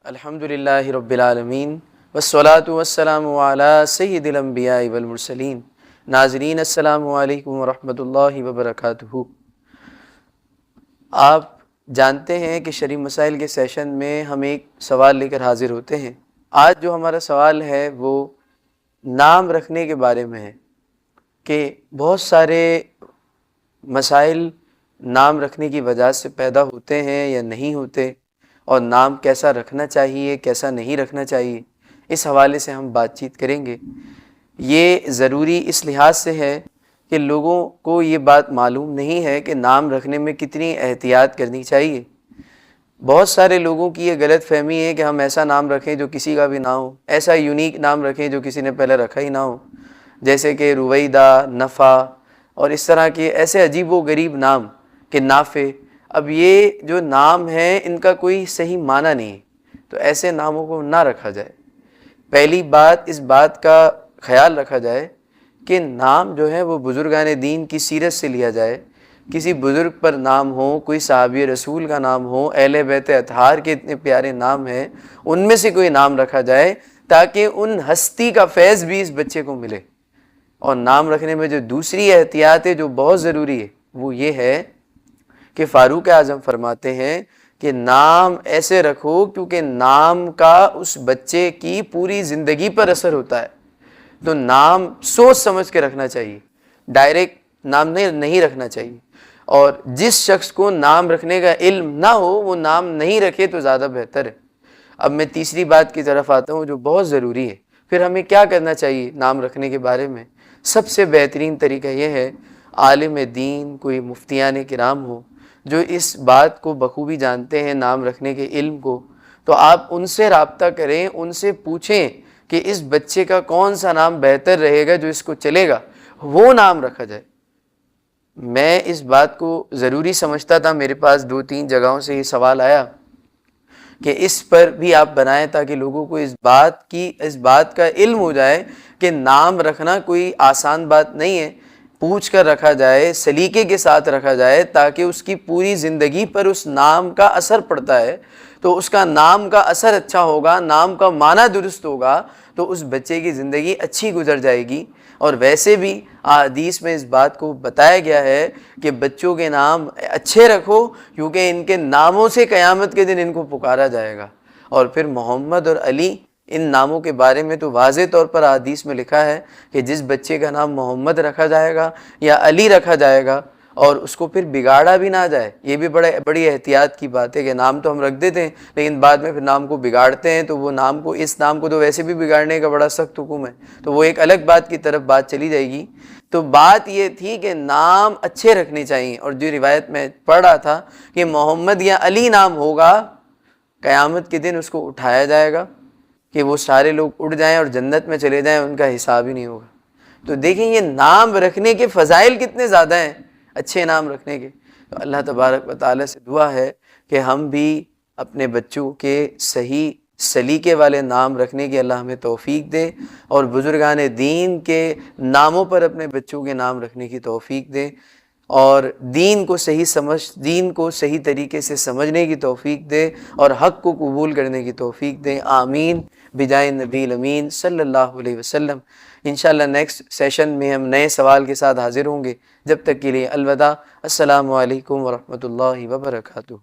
الحمدللہ رب العالمین والصلاة والسلام علی سید الانبیاء والمرسلین۔ ناظرین السلام علیکم ورحمۃ اللہ وبرکاتہ۔ آپ جانتے ہیں کہ شرعی مسائل کے سیشن میں ہم ایک سوال لے کر حاضر ہوتے ہیں۔ آج جو ہمارا سوال ہے وہ نام رکھنے کے بارے میں ہے کہ بہت سارے مسائل نام رکھنے کی وجہ سے پیدا ہوتے ہیں یا نہیں ہوتے، اور نام کیسا رکھنا چاہیے کیسا نہیں رکھنا چاہیے، اس حوالے سے ہم بات چیت کریں گے۔ یہ ضروری اس لحاظ سے ہے کہ لوگوں کو یہ بات معلوم نہیں ہے کہ نام رکھنے میں کتنی احتیاط کرنی چاہیے۔ بہت سارے لوگوں کی یہ غلط فہمی ہے کہ ہم ایسا نام رکھیں جو کسی کا بھی نہ ہو، ایسا یونیک نام رکھیں جو کسی نے پہلے رکھا ہی نہ ہو، جیسے کہ رویدہ، نفع اور اس طرح کے ایسے عجیب و غریب نام کہ نافع۔ اب یہ جو نام ہیں ان کا کوئی صحیح معنی نہیں ہے، تو ایسے ناموں کو نہ رکھا جائے۔ پہلی بات اس بات کا خیال رکھا جائے کہ نام جو ہے وہ بزرگان دین کی سیرت سے لیا جائے۔ کسی بزرگ پر نام ہو، کوئی صحابی رسول کا نام ہو، اہل بیت اطہار کے اتنے پیارے نام ہیں، ان میں سے کوئی نام رکھا جائے تاکہ ان ہستی کا فیض بھی اس بچے کو ملے۔ اور نام رکھنے میں جو دوسری احتیاط ہے جو بہت ضروری ہے وہ یہ ہے کہ فاروق اعظم فرماتے ہیں کہ نام ایسے رکھو کیونکہ نام کا اس بچے کی پوری زندگی پر اثر ہوتا ہے، تو نام سوچ سمجھ کے رکھنا چاہیے، ڈائریکٹ نام نہیں رکھنا چاہیے۔ اور جس شخص کو نام رکھنے کا علم نہ ہو وہ نام نہیں رکھے تو زیادہ بہتر ہے۔ اب میں تیسری بات کی طرف آتا ہوں جو بہت ضروری ہے، پھر ہمیں کیا کرنا چاہیے نام رکھنے کے بارے میں۔ سب سے بہترین طریقہ یہ ہے عالم دین، کوئی مفتیان کرام ہو جو اس بات کو بخوبی جانتے ہیں نام رکھنے کے علم کو، تو آپ ان سے رابطہ کریں، ان سے پوچھیں کہ اس بچے کا کون سا نام بہتر رہے گا جو اس کو چلے گا، وہ نام رکھا جائے۔ میں اس بات کو ضروری سمجھتا تھا، میرے پاس 2-3 جگہوں سے یہ سوال آیا کہ اس پر بھی آپ بنائیں تاکہ لوگوں کو اس بات کا علم ہو جائے کہ نام رکھنا کوئی آسان بات نہیں ہے، پوچھ کر رکھا جائے، سلیقے کے ساتھ رکھا جائے تاکہ اس کی پوری زندگی پر اس نام کا اثر پڑتا ہے، تو اس کا نام کا اثر اچھا ہوگا، نام کا معنی درست ہوگا تو اس بچے کی زندگی اچھی گزر جائے گی۔ اور ویسے بھی احادیث میں اس بات کو بتایا گیا ہے کہ بچوں کے نام اچھے رکھو کیونکہ ان کے ناموں سے قیامت کے دن ان کو پکارا جائے گا۔ اور پھر محمد اور علی، ان ناموں کے بارے میں تو واضح طور پر حدیث میں لکھا ہے کہ جس بچے کا نام محمد رکھا جائے گا یا علی رکھا جائے گا اور اس کو پھر بگاڑا بھی نہ جائے، یہ بھی بڑی احتیاط کی بات ہے کہ نام تو ہم رکھ دیتے ہیں لیکن بعد میں پھر نام کو بگاڑتے ہیں، تو وہ اس نام کو تو ویسے بھی بگاڑنے کا بڑا سخت حکم ہے، تو وہ ایک الگ بات کی طرف بات چلی جائے گی۔ تو بات یہ تھی کہ نام اچھے رکھنے چاہیے، اور جو روایت میں پڑھ رہا تھا کہ محمد یا علی نام ہوگا، قیامت کے دن اس کو اٹھایا جائے گا کہ وہ سارے لوگ اٹھ جائیں اور جنت میں چلے جائیں، ان کا حساب ہی نہیں ہوگا۔ تو دیکھیں یہ نام رکھنے کے فضائل کتنے زیادہ ہیں، اچھے نام رکھنے کے۔ تو اللہ تبارک و تعالیٰ سے دعا ہے کہ ہم بھی اپنے بچوں کے صحیح سلیقے والے نام رکھنے کی اللہ ہمیں توفیق دے، اور بزرگان دین کے ناموں پر اپنے بچوں کے نام رکھنے کی توفیق دے، اور دین کو صحیح طریقے سے سمجھنے کی توفیق دے، اور حق کو قبول کرنے کی توفیق دے۔ آمین بجائے نبی الامین صلی اللہ علیہ وسلم۔ انشاءاللہ نیکسٹ سیشن میں ہم نئے سوال کے ساتھ حاضر ہوں گے۔ جب تک کے لیے الوداع، السلام علیکم ورحمۃ اللہ وبرکاتہ۔